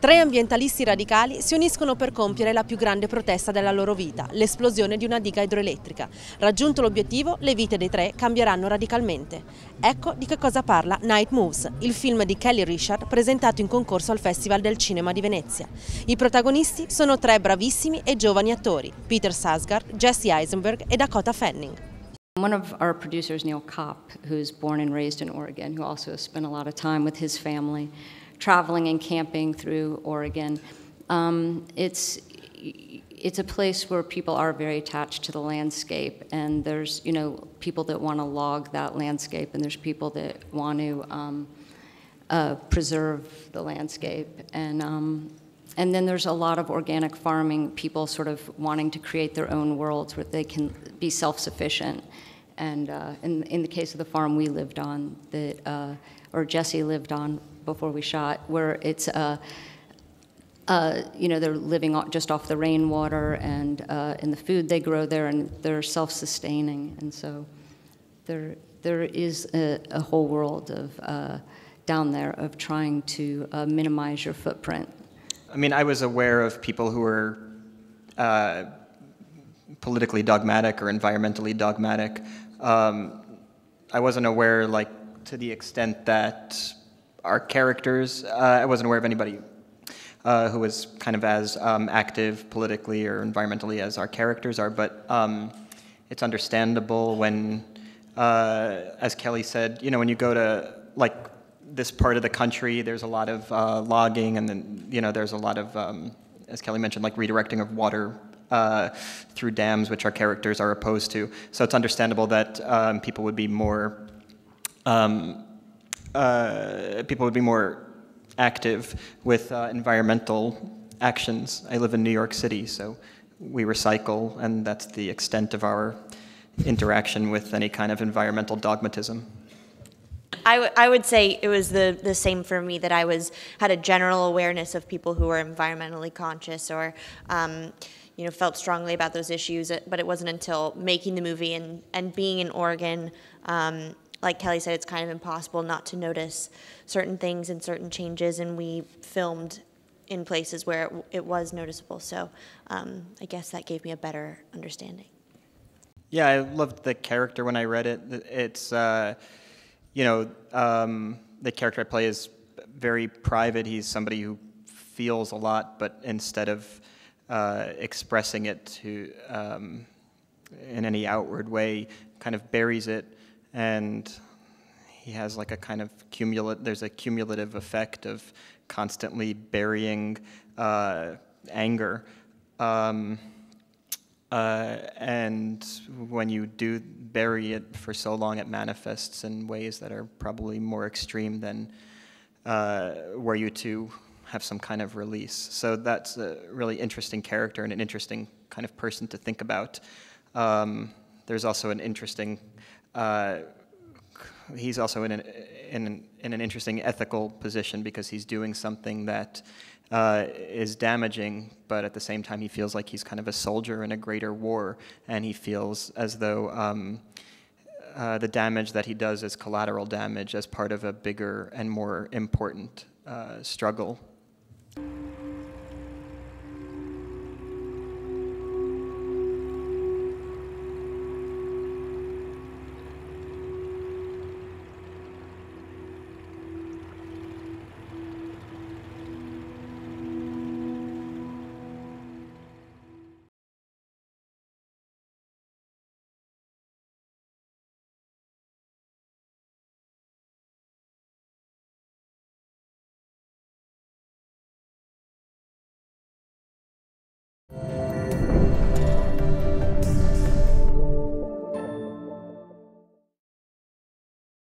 Tre ambientalisti radicali si uniscono per compiere la più grande protesta della loro vita, l'esplosione di una diga idroelettrica. Raggiunto l'obiettivo, le vite dei tre cambieranno radicalmente. Ecco di che cosa parla Night Moves, il film di Kelly Reichardt presentato in concorso al Festival del Cinema di Venezia. I protagonisti sono tre bravissimi e giovani attori, Sarsgaard, Jesse Eisenberg e Dakota Fanning. One of our producers, Neil Kopp, who's born and raised in Oregon, who also has spent a lot of time with his family, traveling and camping through Oregon. It's a place where people are very attached to the landscape, and there's people that want to log that landscape, and there's people that want to preserve the landscape, and then there's a lot of organic farming, people sort of wanting to create their own worlds where they can be self-sufficient. And in the case of the farm we lived on, or Jesse lived on before we shot, where it's they're living just off the rainwater and the food they grow there, and they're self-sustaining, and so there is a whole world of down there of trying to minimize your footprint. I mean, I was aware of people who were politically dogmatic or environmentally dogmatic. I wasn't aware, to the extent that our characters, I wasn't aware of anybody who was kind of as active politically or environmentally as our characters are, but it's understandable when, as Kelly said, when you go to, this part of the country, there's a lot of logging, and then, there's a lot of, as Kelly mentioned, redirecting of water through dams, which our characters are opposed to. So it's understandable that people would be more active with environmental actions. I live in New York City, so we recycle, and that's the extent of our interaction with any kind of environmental dogmatism. I would say it was the same for me, that I had a general awareness of people who were environmentally conscious or felt strongly about those issues, but it wasn't until making the movie and being in Oregon, like Kelly said, it's kind of impossible not to notice certain things and certain changes, and we filmed in places where it was noticeable, so I guess that gave me a better understanding. Yeah, I loved the character when I read it. It's the character I play is very private. He's somebody who feels a lot, but instead of expressing it to in any outward way, kind of buries it, and he has a kind of there's a cumulative effect of constantly burying anger. And when you do bury it for so long, it manifests in ways that are probably more extreme than were you to have some kind of release. So that's a really interesting character and an interesting kind of person to think about. There's also an interesting, he's also in an interesting ethical position, because he's doing something that is damaging, but at the same time he feels like he's kind of a soldier in a greater war, and he feels as though the damage that he does is collateral damage as part of a bigger and more important struggle